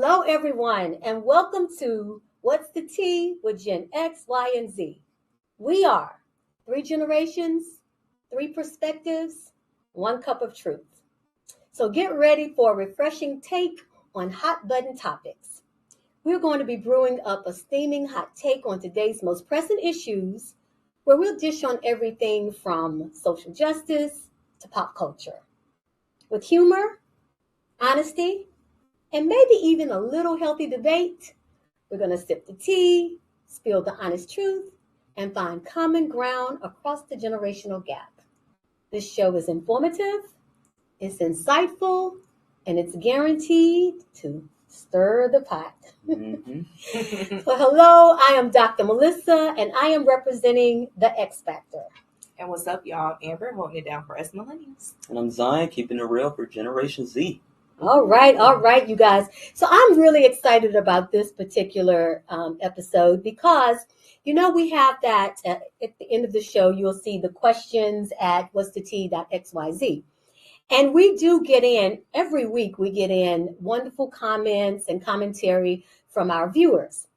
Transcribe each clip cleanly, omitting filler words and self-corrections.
Hello, everyone, and welcome to What's the Tea with Gen X, Y, and Z. We are three generations, three perspectives, one cup of truth. So get ready for a refreshing take on hot button topics. We're going to be brewing up a steaming hot take on today's most pressing issues, where we'll dish on everything from social justice to pop culture. With humor, honesty, and maybe even a little healthy debate, we're going to sip the tea, spill the honest truth, and find common ground across the generational gap. This show is informative, it's insightful, and it's guaranteed to stir the pot. So hello, I am Dr. Melissa, and I am representing the X Factor. And what's up, y'all? I'm Amber, holding it down for us Millennials. And I'm Zion, keeping it real for Generation Z. All right, you guys. So I'm really excited about this particular episode because, we have that at the end of the show, you'll see the questions at what'sthetea.xyz. And we do get in, every week we get in wonderful comments and commentary from our viewers.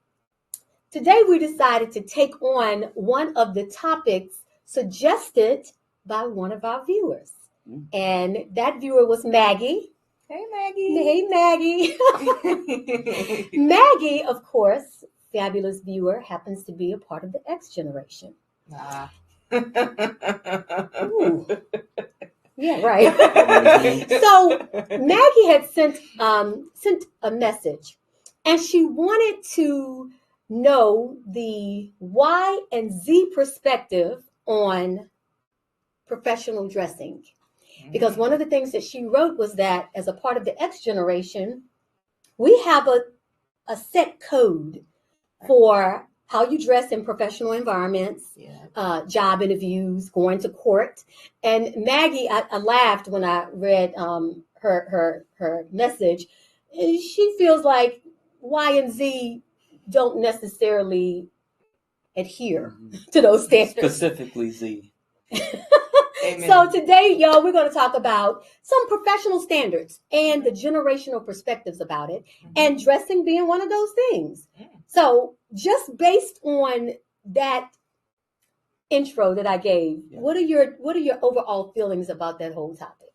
Today we decided to take on one of the topics suggested by one of our viewers. And that viewer was Maggie. Hey, Maggie. Hey, Maggie. Maggie, of course, fabulous viewer, happens to be a part of the X generation. Ooh. Yeah, right. So Maggie had sent a message, and she wanted to know the Y and Z perspective on professional dressing. Because one of the things that she wrote was that as a part of the X generation, we have a set code for how you dress in professional environments, job interviews, going to court. And Maggie, I laughed when I read her message. She feels like Y and Z don't necessarily adhere to those standards. Specifically Z. Amen. So today, y'all, we're going to talk about some professional standards and the generational perspectives about it, and dressing being one of those things. So just based on that intro that I gave, what are your overall feelings about that whole topic?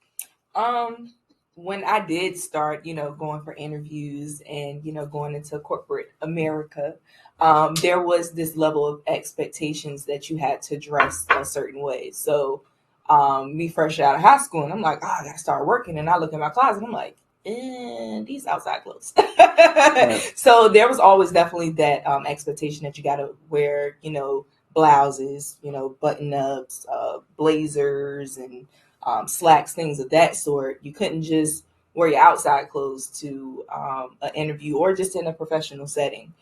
When I did start, going for interviews and, going into corporate America, there was this level of expectations that you had to dress a certain way. So me fresh out of high school, and I'm like, I gotta start working. And I look in my closet, and I'm like, these outside clothes. Right. So there was always definitely that expectation that you gotta wear, blouses, button ups, blazers, and slacks, things of that sort. You couldn't just wear your outside clothes to an interview or just in a professional setting.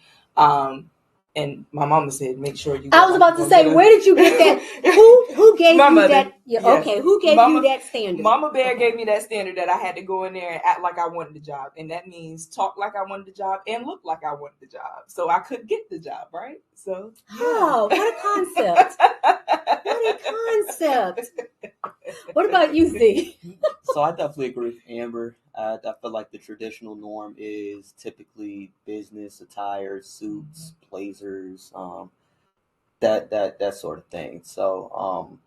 And my mama said, make sure you. I was about to say, where did you get that? Who gave you that? Yes. Okay, who gave you that standard? Mama Bear gave me that standard that I had to go in there and act like I wanted the job. And that means talk like I wanted the job and look like I wanted the job. So I could get the job, right? So. Yeah. Oh, what a concept. What a concept. What about you, Z? So I definitely agree with Amber. I feel like the traditional norm is typically business attire, suits, blazers, that sort of thing. So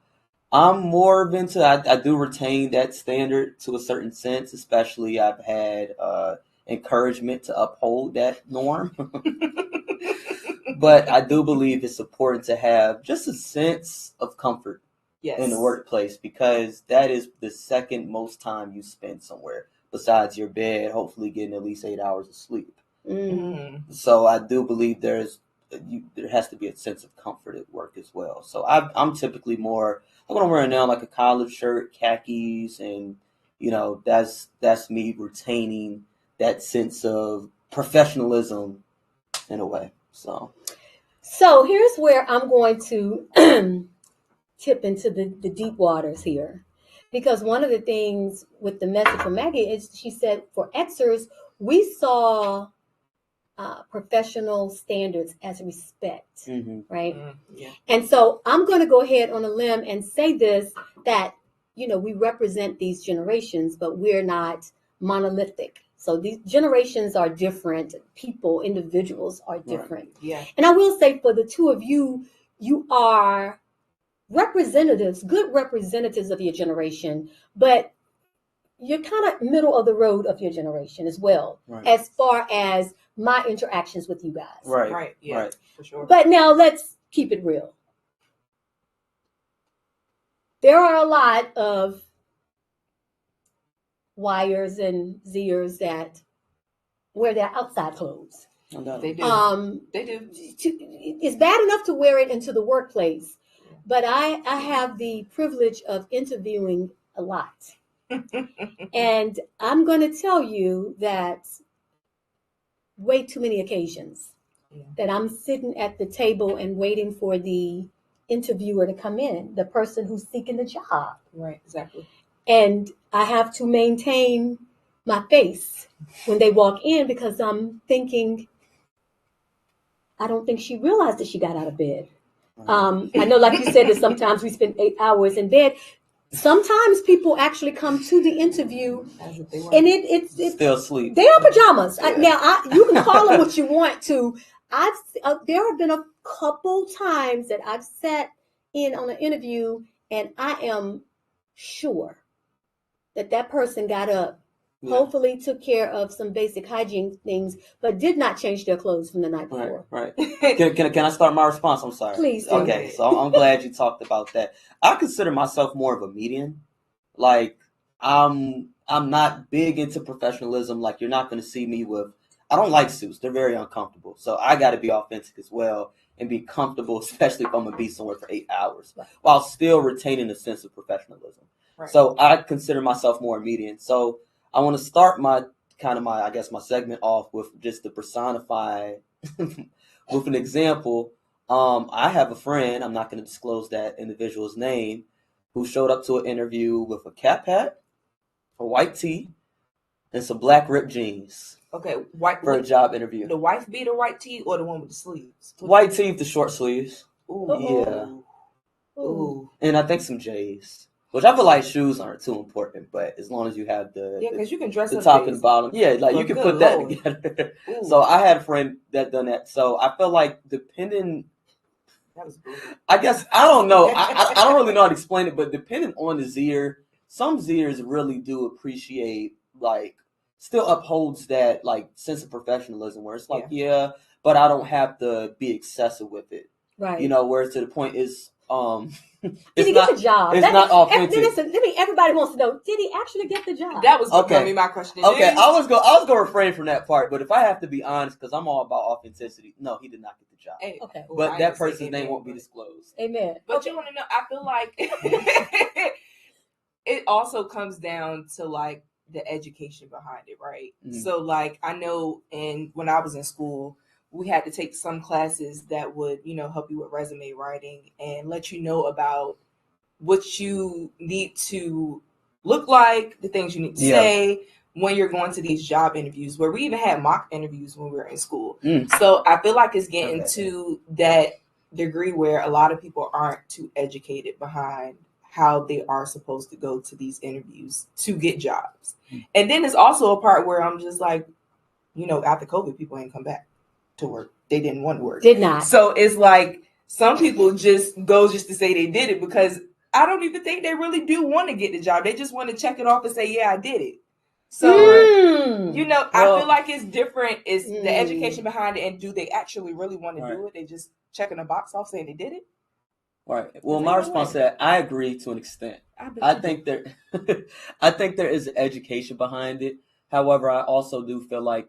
I'm more of into. I do retain that standard to a certain sense, especially I've had encouragement to uphold that norm. But I do believe it's important to have just a sense of comfort in the workplace, because that is the second most time you spend somewhere besides your bed, hopefully getting at least 8 hours of sleep. So I do believe there has to be a sense of comfort at work as well. So I'm typically more, I'm going to wear now like a collared shirt, khakis, and that's me retaining that sense of professionalism in a way. So here's where I'm going to tip into the deep waters here. Because one of the things with the message from Maggie is she said for Xers, we saw professional standards as respect, right? Yeah. And so I'm going to go ahead on a limb and say this, that, we represent these generations, but we're not monolithic. So these generations are different. People, individuals are different. Right. Yeah. And I will say for the two of you, you are representatives, good representatives of your generation, but you're kind of middle of the road of your generation as well, right. as far as my interactions with you guys. Right. Yeah. Right. For sure. But now let's keep it real. There are a lot of Yers and Zers that wear their outside clothes. They do. They do. It's bad enough to wear it into the workplace, but I have the privilege of interviewing a lot. And I'm going to tell you that way too many occasions that I'm sitting at the table and waiting for the interviewer to come in, the person who's seeking the job. Right, exactly. And I have to maintain my face when they walk in because I'm thinking, I don't think she realized that she got out of bed. I know, like you said, that sometimes we spend 8 hours in bed. Sometimes people actually come to the interview and it's still asleep. They are pajamas. Yeah. You can call them what you want to. There have been a couple times that I've sat in on an interview and I am sure that person got up, hopefully took care of some basic hygiene things, but did not change their clothes from the night before. Right. Can I start my response? I'm sorry. Please do. Okay, so I'm glad you talked about that. I consider myself more of a median. Like, I'm not big into professionalism. Like, you're not going to see me with, I don't like suits. They're very uncomfortable. So I got to be authentic as well and be comfortable, especially if I'm going to be somewhere for 8 hours, while still retaining a sense of professionalism. Right. So I consider myself more a median. So I want to start my segment off with just to personify with an example. I have a friend, I'm not going to disclose that individual's name, who showed up to an interview with a cap hat, a white tee, and some black ripped jeans. Okay, for a job interview. The wife beater white tee or the one with the sleeves? White tee with the short sleeves. Ooh. Yeah. Ooh. And I think some J's. Which I feel like shoes aren't too important, but as long as you have because you can dress the up top and bottom, like you can put that together. So I had a friend that done that. So I feel like depending, that was brutal. I guess I don't know. I don't really know how to explain it, but depending on the Zier, some Ziers really do appreciate, like, still upholds that like sense of professionalism where it's like but I don't have to be excessive with it, right? You know, where to the point is. Did he get the job? It's not authentic. Listen, everybody wants to know, did he actually get the job? That was going to be my question. Okay, I was going to refrain from that part, but if I have to be honest, because I'm all about authenticity, no, he did not get the job. Hey, okay. But that person's name won't be disclosed. Amen. But you want to know, I feel like it also comes down to like the education behind it, right? Mm-hmm. So like I know when I was in school, we had to take some classes that would, help you with resume writing and let you know about what you need to look like, the things you need to say when you're going to these job interviews, where we even had mock interviews when we were in school. So I feel like it's getting to that degree where a lot of people aren't too educated behind how they are supposed to go to these interviews to get jobs. And then there's also a part where I'm just like, after COVID, people ain't come back to work. They didn't want to work. Did not. So it's like some people just go just to say they did it because I don't even think they really do want to get the job. They just want to check it off and say, yeah, I did it. So, I feel like it's different. It's the education behind it. And do they actually really want to do it? They just checking a box off saying they did it? Right. Well, my response to that, I agree to an extent. I think there is education behind it. However, I also do feel like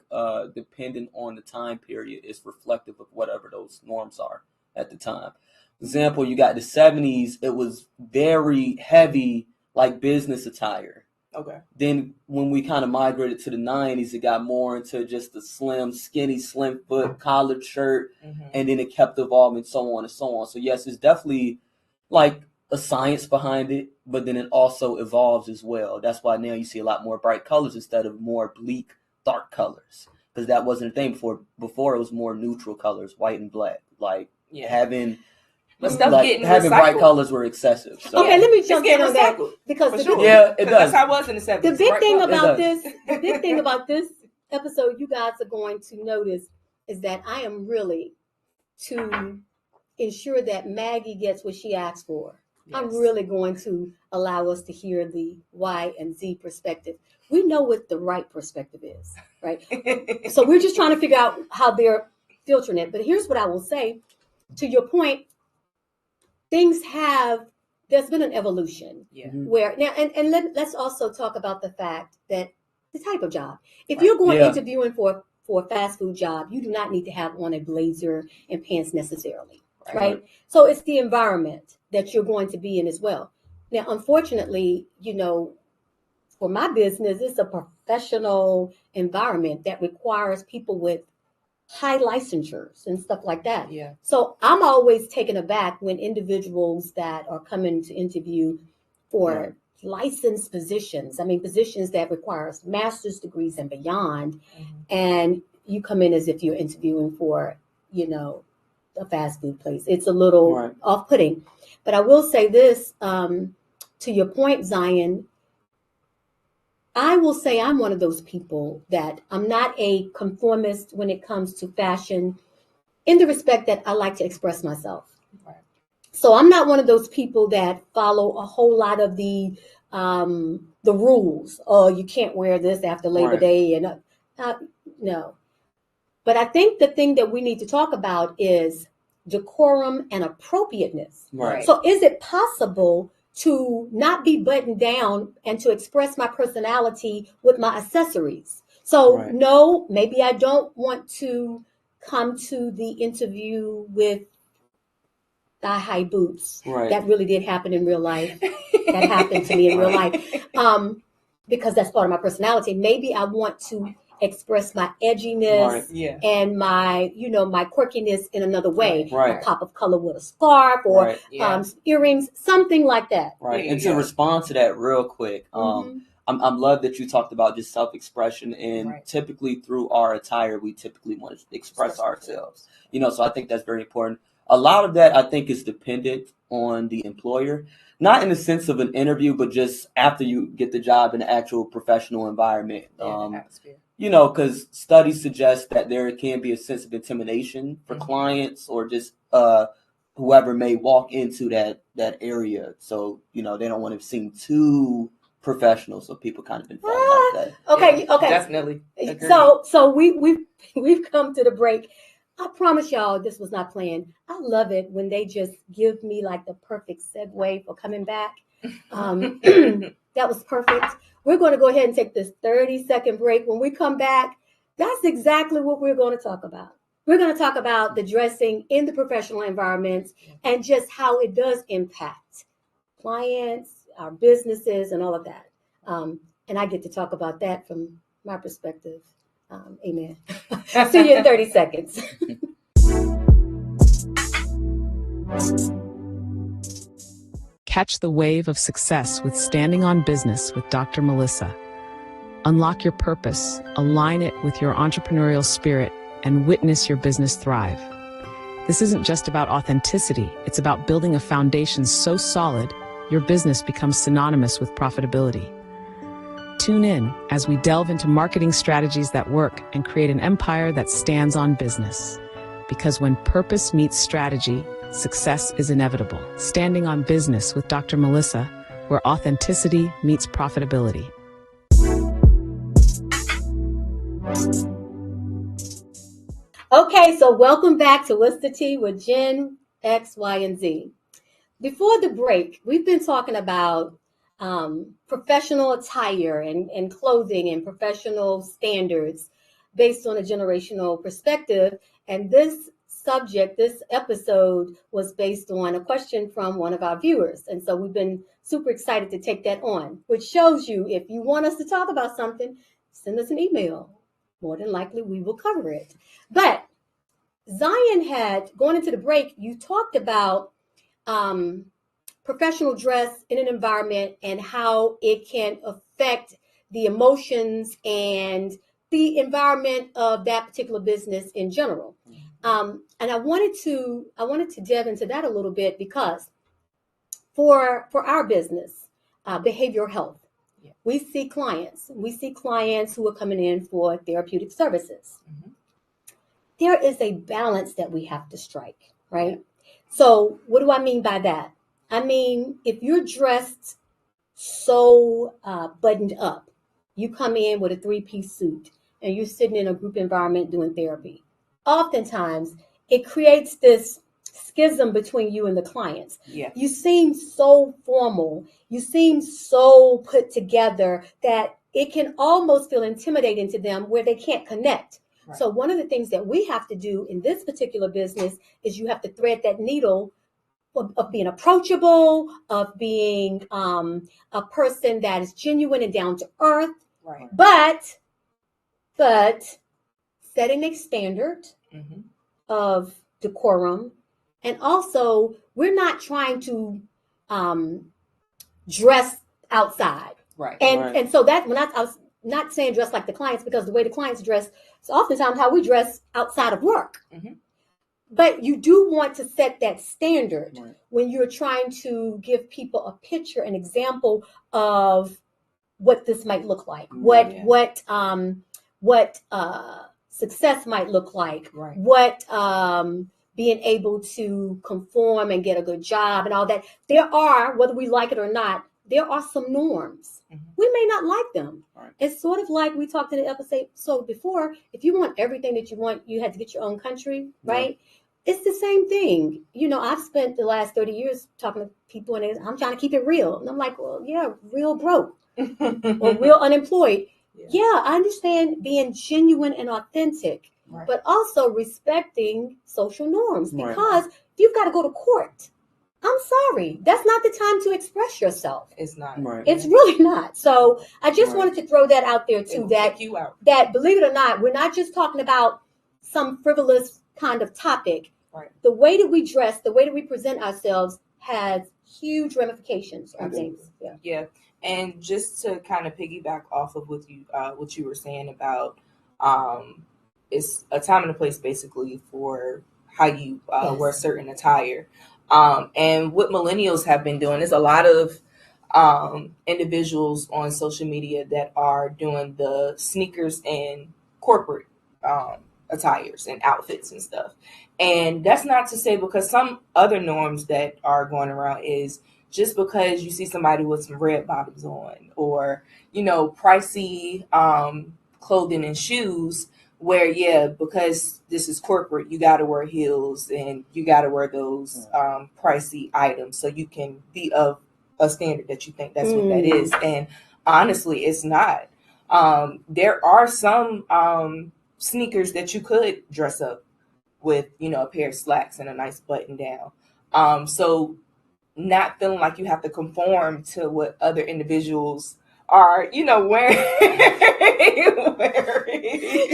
depending on the time period, it's reflective of whatever those norms are at the time. For example, you got the 70s, it was very heavy, like business attire. Okay. Then when we kind of migrated to the 90s, it got more into just the slim foot collared shirt, and then it kept evolving, so on and so on. So yes, it's definitely like a science behind it, but then it also evolves as well. That's why now you see a lot more bright colors instead of more bleak, dark colors, because that wasn't a thing before. Before it was more neutral colors, white and black. Like having bright colors were excessive. So. Okay, let me jump in on that because it does. That's how it was in the 70s. The big thing about this episode, you guys are going to notice is that I am really to ensure that Maggie gets what she asked for. Yes. I'm really going to allow us to hear the Y and Z perspective. We know what the right perspective is, right? So we're just trying to figure out how they're filtering it. But here's what I will say. To your point, there's been an evolution. Yeah. Where now, and let's also talk about the fact that the type of job. If you're going interviewing for a fast food job, you do not need to have on a blazer and pants necessarily. Right? So it's the environment that you're going to be in as well. Now, unfortunately, for my business, it's a professional environment that requires people with high licensures and stuff like that. Yeah. So I'm always taken aback when individuals that are coming to interview for licensed positions, positions that requires master's degrees and beyond, and you come in as if you're interviewing for, a fast food place. It's a little off-putting. But I will say this, to your point, Zion, I will say I'm one of those people that I'm not a conformist when it comes to fashion, in the respect that I like to express myself. Right. So I'm not one of those people that follow a whole lot of the rules. Oh, you can't wear this after Labor Day, and no. But I think the thing that we need to talk about is decorum and appropriateness. Right. So is it possible to not be buttoned down and to express my personality with my accessories? So no, maybe I don't want to come to the interview with thigh-high boots. Right. That really did happen in real life. That happened to me in real life. Because that's part of my personality. Maybe I want to express my edginess and my quirkiness in another way. Right. A pop of color with a scarf or earrings, something like that. Right. And to respond to that real quick, I'm love that you talked about just self-expression, and typically through our attire, we typically want to express ourselves. So I think that's very important. A lot of that, I think, is dependent on the employer, not in the sense of an interview, but just after you get the job in the actual professional environment. Because studies suggest that there can be a sense of intimidation for clients or just whoever may walk into that area. So, they don't want to seem too professional. So people kind of been falling like that. Okay. Definitely. Agreed. So we've come to the break. I promise y'all this was not planned. I love it when they just give me like the perfect segue for coming back. That was perfect. We're going to go ahead and take this 30-second break. When we come back, that's exactly what we're going to talk about. We're going to talk about the dressing in the professional environments and just how it does impact clients, our businesses, and all of that. And I get to talk about that from my perspective. Amen. See you in 30 seconds. Catch the wave of success with Standing on Business with Dr. Melissa. Unlock your purpose, align it with your entrepreneurial spirit, and witness your business thrive. This isn't just about authenticity, it's about building a foundation so solid, your business becomes synonymous with profitability. Tune in as we delve into marketing strategies that work and create an empire that stands on business. Because when purpose meets strategy, success is inevitable. Standing on Business with Dr. Melissa, where authenticity meets profitability. Okay, so welcome back to What's the Tea with Gen X, Y, and Z. Before the break, we've been talking about professional attire and clothing and professional standards based on a generational perspective. And this episode was based on a question from one of our viewers. And so we've been super excited to take that on, which shows you if you want us to talk about something, send us an email. More than likely, we will cover it. But Zion going into the break, you talked about professional dress in an environment and how it can affect the emotions and the environment of that particular business in general. And I wanted to delve into that a little bit because for our business, behavioral health, Yeah. We see clients. We see clients who are coming in for therapeutic services. Mm-hmm. There is a balance that we have to strike, right? Yeah. So what do I mean by that? I mean, if you're dressed so buttoned up, you come in with a 3-piece suit and you're sitting in a group environment doing therapy. Oftentimes, it creates this schism between you and the clients. Yeah. You seem so formal. You seem so put together that it can almost feel intimidating to them where they can't connect. Right. So one of the things that we have to do in this particular business is you have to thread that needle of being approachable, of being a person that is genuine and down to earth. Right. But setting a standard mm-hmm. of decorum. And also, we're not trying to dress outside. Right. And so that when I was not saying dress like the clients, because the way the clients dress is oftentimes how we dress outside of work. Mm-hmm. But you do want to set that standard right. when you're trying to give people a picture, an example of what this might look like, what success might look like, right. what being able to conform and get a good job and all that. There are, whether we like it or not, there are some norms. Mm-hmm. We may not like them. Right. It's sort of like we talked in the episode before. If you want everything that you want, you had to get your own country, right? Yeah. It's the same thing. You know, I've spent the last 30 years talking to people and I'm trying to keep it real. And I'm like, well, yeah, real broke or real unemployed. Yeah, I understand being genuine and authentic, right. but also respecting social norms. Right. Because if you've got to go to court, I'm sorry, that's not the time to express yourself. It's not. Right. It's really not. So I just wanted to throw that out there too, that believe it or not, we're not just talking about some frivolous kind of topic. Right. The way that we dress, the way that we present ourselves has huge ramifications on things. Yeah. And just to kind of piggyback off of what you were saying about it's a time and a place basically for how you wear certain attire. And what millennials have been doing is a lot of individuals on social media that are doing the sneakers and corporate attires and outfits and stuff. And that's not to say, because some other norms that are going around is just because you see somebody with some red bottoms on or, you know, pricey clothing and shoes where, because this is corporate, you got to wear heels and you got to wear those pricey items so you can be of a standard that you think that's what that is. And honestly, it's not. There are some sneakers that you could dress up with, you know, a pair of slacks and a nice button down. So not feeling like you have to conform to what other individuals are, you know, wearing.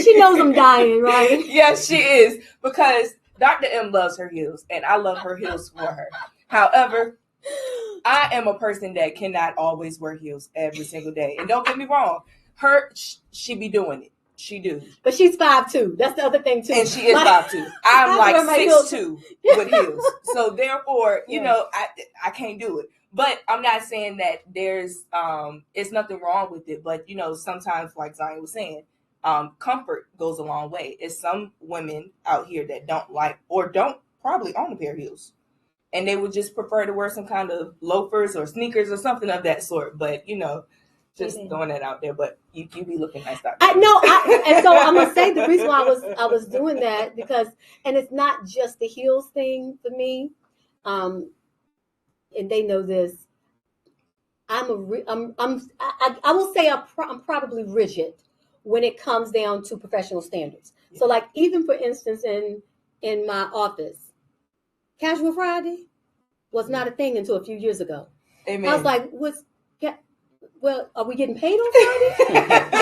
She knows I'm dying, right? Yes, she is, because Dr. M loves her heels, and I love her heels for her. However, I am a person that cannot always wear heels every single day. And don't get me wrong, she be doing it. She do. But she's 5'2". That's the other thing too. And she is 5'2". I'm like 6'2" with heels. So therefore, you know, I can't do it. But I'm not saying that there's it's nothing wrong with it. But you know, sometimes, like Zion was saying, comfort goes a long way. It's some women out here that don't like or don't probably own a pair of heels. And they would just prefer to wear some kind of loafers or sneakers or something of that sort. But you know, just throwing that out there, but you be looking nice out there. And so I'm gonna say the reason why I was doing that because, and it's not just the heels thing for me, and they know this. I will say I'm probably rigid when it comes down to professional standards. Yeah. So like even for instance in my office, Casual Friday was not a thing until a few years ago. Amen. I was like, well, are we getting paid on Friday?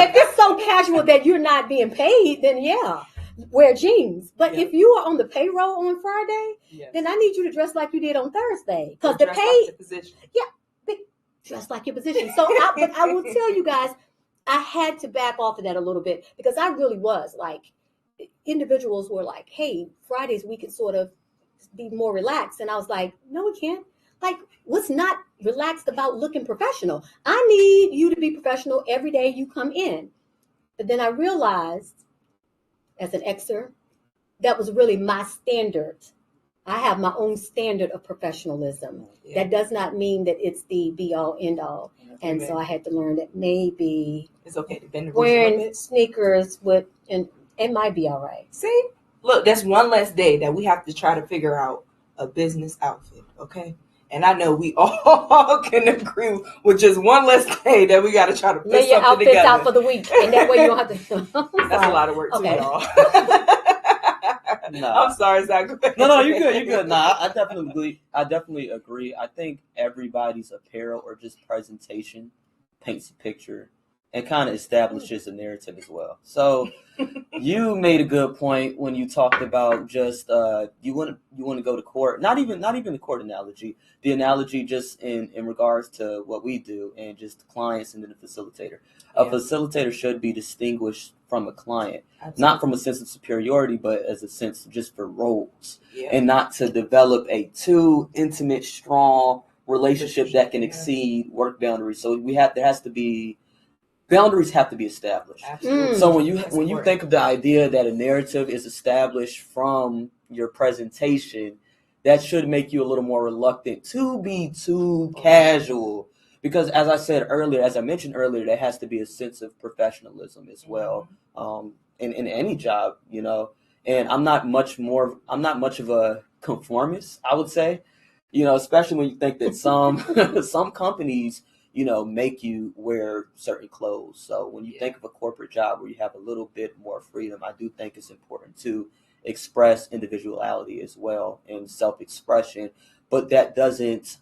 If it's so casual that you're not being paid, then yeah, wear jeans. But if you are on the payroll on Friday, then I need you to dress like you did on Thursday. Because the pay, like position. Dress like your position. So, but I will tell you guys, I had to back off of that a little bit because I really was like, individuals were like, hey, Fridays we can sort of be more relaxed. And I was like, no, we can't. Like, what's not relaxed about looking professional? I need you to be professional every day you come in. But then I realized, as an Xer, that was really my standard. I have my own standard of professionalism. Yeah. That does not mean that it's the be all end all. And so I had to learn that maybe it's okay to bend the rules wearing sneakers and it might be all right. See, look, that's one less day that we have to try to figure out a business outfit. Okay. And I know we all can agree with just one less day that we got to try to put lay your something outfits together. out for the week, and that way you don't have to. That's a lot of work too, y'all. Nah. I'm sorry, Zach. No, you're good. You're good. Nah, I definitely agree. I think everybody's apparel or just presentation paints a picture and kind of establishes a narrative as well. So you made a good point when you talked about just you want to go to court. Not even the court analogy. The analogy just in regards to what we do and just clients and then the facilitator. A facilitator should be distinguished from a client, not from a sense of superiority, but as a sense just for roles, and not to develop a too intimate, strong relationship that can exceed work boundaries. So boundaries have to be established. So when you think of the idea that a narrative is established from your presentation, that should make you a little more reluctant to be too casual. Because as I mentioned earlier, there has to be a sense of professionalism as well, in any job, you know. And I'm not much of a conformist, I would say, you know, especially when you think that some companies, you know, make you wear certain clothes. So when you think of a corporate job where you have a little bit more freedom, I do think it's important to express individuality as well and self-expression, but that doesn't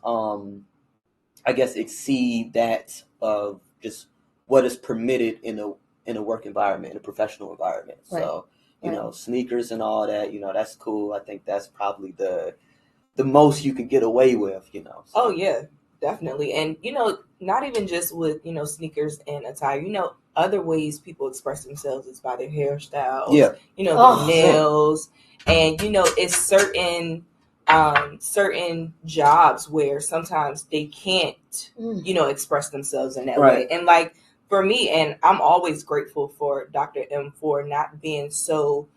I guess exceed that of just what is permitted in a work environment, in a professional environment. Right. So, you know, sneakers and all that, you know, that's cool. I think that's probably the most you could get away with, you know. So. Oh yeah, definitely. And, you know, not even just with, you know, sneakers and attire, you know, other ways people express themselves is by their hairstyles, you know, their nails. And, you know, it's certain jobs where sometimes they can't, you know, express themselves in that way. And like for me, and I'm always grateful for Dr. M for not being so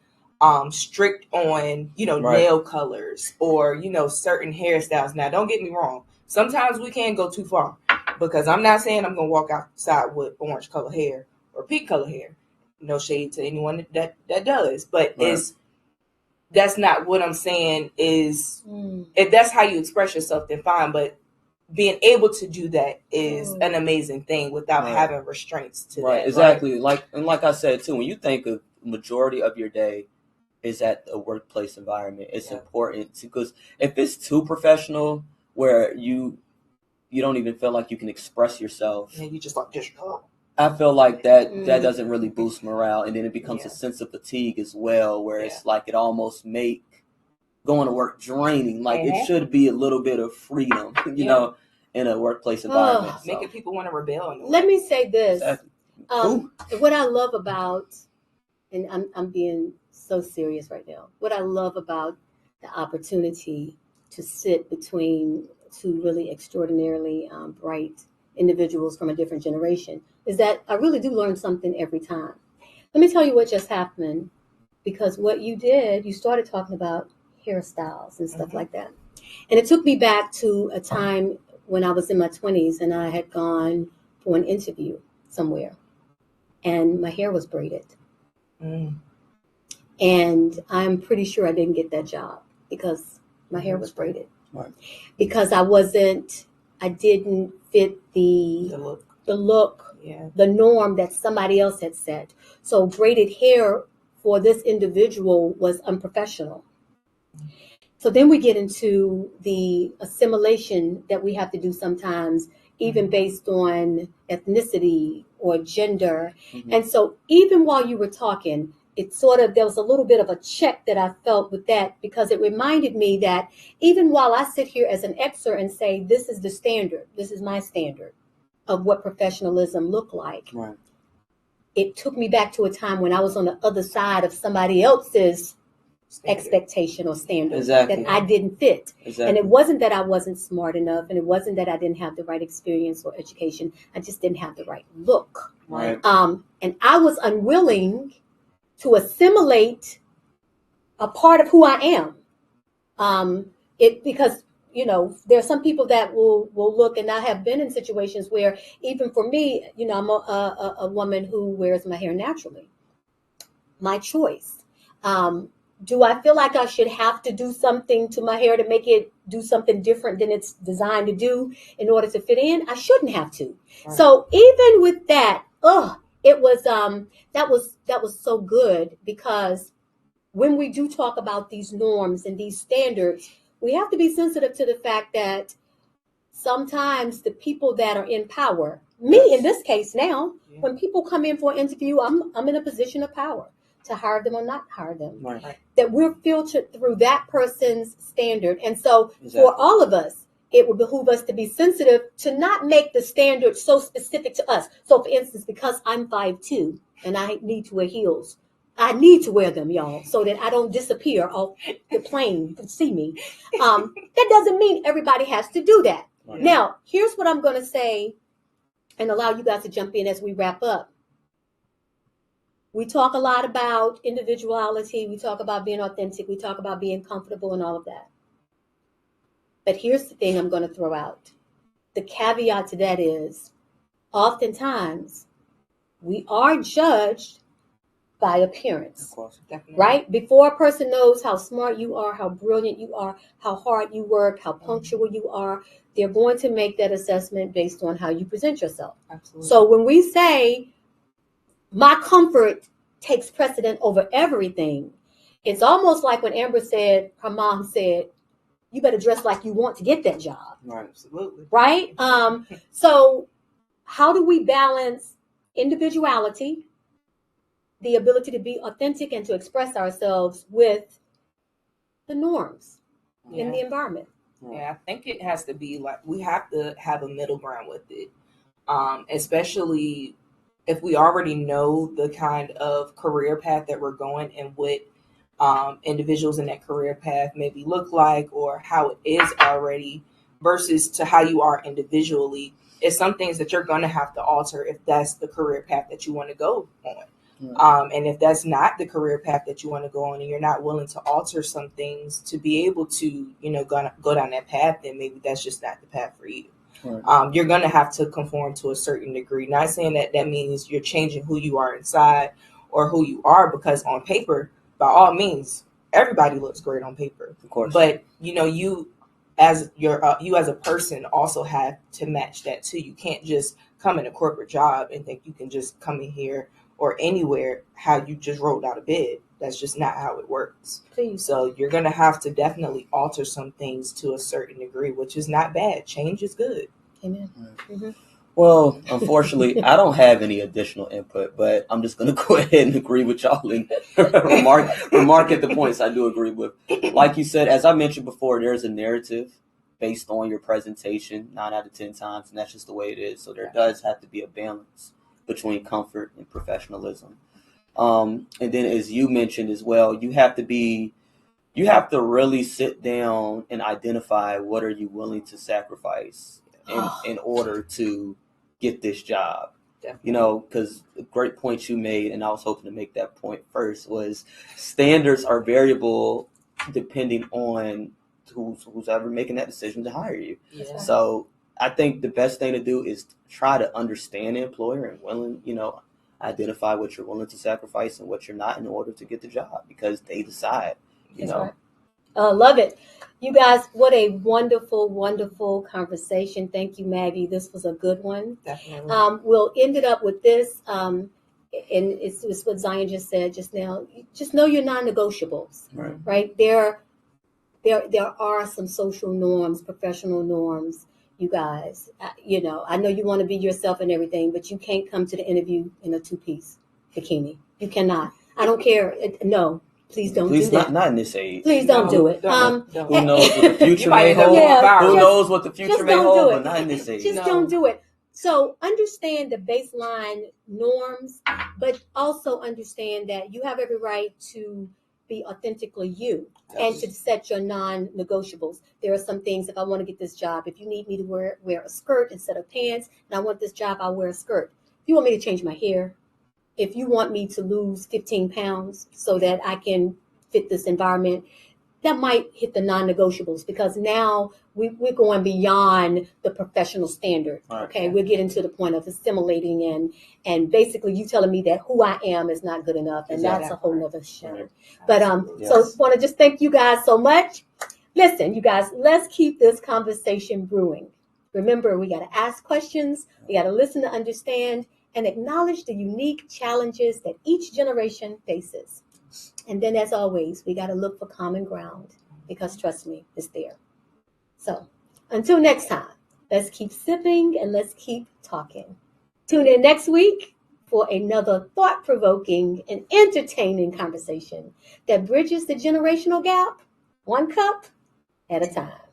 strict on, you know, nail colors or, you know, certain hairstyles. Now, don't get me wrong. Sometimes we can go too far, because I'm not saying I'm going to walk outside with orange color hair or pink color hair. No shade to anyone that does, but that's not what I'm saying is, if that's how you express yourself, then fine. But being able to do that is an amazing thing without having restraints to that. Exactly. Like I said, too, when you think of majority of your day is at a workplace environment, it's important because if it's too professional where you don't even feel like you can express yourself. And you just like, I feel like that doesn't really boost morale, and then it becomes a sense of fatigue as well, where it's like it almost make going to work draining. Like it should be a little bit of freedom, you know, in a workplace environment. Making people want to rebel. Let me say this: what I love about, and I'm being so serious right now. What I love about the opportunity to sit between two really extraordinarily bright individuals from a different generation is that I really do learn something every time. Let me tell you what just happened, because what you did, you started talking about hairstyles and stuff like that. And it took me back to a time when I was in my 20s and I had gone for an interview somewhere and my hair was braided. And I'm pretty sure I didn't get that job because my hair was braided. Because I didn't fit the look, the norm that somebody else had set. So braided hair for this individual was unprofessional. So then we get into the assimilation that we have to do sometimes, even based on ethnicity or gender. And so even while you were talking, there was a little bit of a check that I felt with that, because it reminded me that even while I sit here as an Xer and say, this is the standard, this is my standard of what professionalism looked like. It took me back to a time when I was on the other side of somebody else's expectation or standard Exactly. that I didn't fit. Exactly. And it wasn't that I wasn't smart enough, and it wasn't that I didn't have the right experience or education. I just didn't have the right look. Right. And I was unwilling to assimilate a part of who I am. Because there are some people that will look, and I have been in situations where even for me, I'm a woman who wears my hair naturally. My choice. Do I feel like I should have to do something to my hair to make it do something different than it's designed to do in order to fit in? I shouldn't have to. Right. So even with that, it was that was so good, because when we do talk about these norms and these standards, we have to be sensitive to the fact that sometimes the people that are in power, me in this case now, when people come in for an interview, I'm in a position of power to hire them or not hire them. Right. That we're filtered through that person's standard. And so for all of us, it would behoove us to be sensitive to not make the standard so specific to us. So for instance, because I'm 5'2" and I need to wear heels, I need to wear them, y'all, so that I don't disappear off the plane. You can see me. That doesn't mean everybody has to do that. Right. Now, here's what I'm going to say and allow you guys to jump in as we wrap up. We talk a lot about individuality. We talk about being authentic. We talk about being comfortable and all of that. But here's the thing I'm going to throw out. The caveat to that is, oftentimes, we are judged by appearance. Of course, definitely. Right? Before a person knows how smart you are, how brilliant you are, how hard you work, how punctual you are, they're going to make that assessment based on how you present yourself. Absolutely. So when we say, my comfort takes precedent over everything, it's almost like when Amber said, her mom said, you better dress like you want to get that job. Right. Absolutely. Right? So how do we balance individuality, the ability to be authentic and to express ourselves, with the norms in the environment? Yeah, I think it has to be like, we have to have a middle ground with it, especially if we already know the kind of career path that we're going and what individuals in that career path maybe look like, or how it is already versus to how you are individually. It's some things that you're going to have to alter if that's the career path that you want to go on. And if that's not the career path that you want to go on, and you're not willing to alter some things to be able to, go down that path, then maybe that's just not the path for you. Right. You're going to have to conform to a certain degree. Not saying that that means you're changing who you are inside or who you are, because on paper, by all means, everybody looks great on paper. Of course. But, you as a person also have to match that too. You can't just come in a corporate job and think you can just come in here or anywhere how you just rolled out of bed. That's just not how it works. Please. So you're going to have to definitely alter some things to a certain degree, which is not bad. Change is good. Amen. Mm-hmm. Well, unfortunately, I don't have any additional input, but I'm just going to go ahead and agree with y'all and remark at the points I do agree with. Like you said, as I mentioned before, there's a narrative based on your presentation 9 out of 10 times, and that's just the way it is. So there does have to be a balance between comfort and professionalism. And then, as you mentioned as well, you have to really sit down and identify what are you willing to sacrifice in order to get this job. Definitely. Because the great point you made, and I was hoping to make that point first, was standards are variable depending on who's ever making that decision to hire you. Yeah. So I think the best thing to do is try to understand the employer and identify what you're willing to sacrifice and what you're not in order to get the job, because they decide, Right. Love it. You guys, what a wonderful, wonderful conversation. Thank you, Maggie. This was a good one. Definitely. We'll end it up with this. And it's what Zion just said just now. Just know your non-negotiables, right? There are some social norms, professional norms, you guys. I know you want to be yourself and everything, but you can't come to the interview in a 2-piece bikini. You cannot. I don't care. No. Please don't do that. Not in this age. Please don't do it. Who knows what the future may hold? Who knows what the future may hold? But not in this age. Just don't do it. So understand the baseline norms, but also understand that you have every right to be authentically you and to set your non-negotiables. There are some things, if I want to get this job, if you need me to wear a skirt instead of pants, and I want this job, I'll wear a skirt. If you want me to change my hair, if you want me to lose 15 pounds so that I can fit this environment, that might hit the non-negotiables, because now we're going beyond the professional standard. Okay, we're getting to the point of assimilating and basically you telling me that who I am is not good enough, and that's a whole nother show. But so want to just thank you guys so much. Listen, you guys, let's keep this conversation brewing. Remember, we got to ask questions, we got to listen to understand, and acknowledge the unique challenges that each generation faces. And then, as always, we got to look for common ground, because trust me, it's there. So until next time, let's keep sipping and let's keep talking. Tune in next week for another thought-provoking and entertaining conversation that bridges the generational gap, one cup at a time.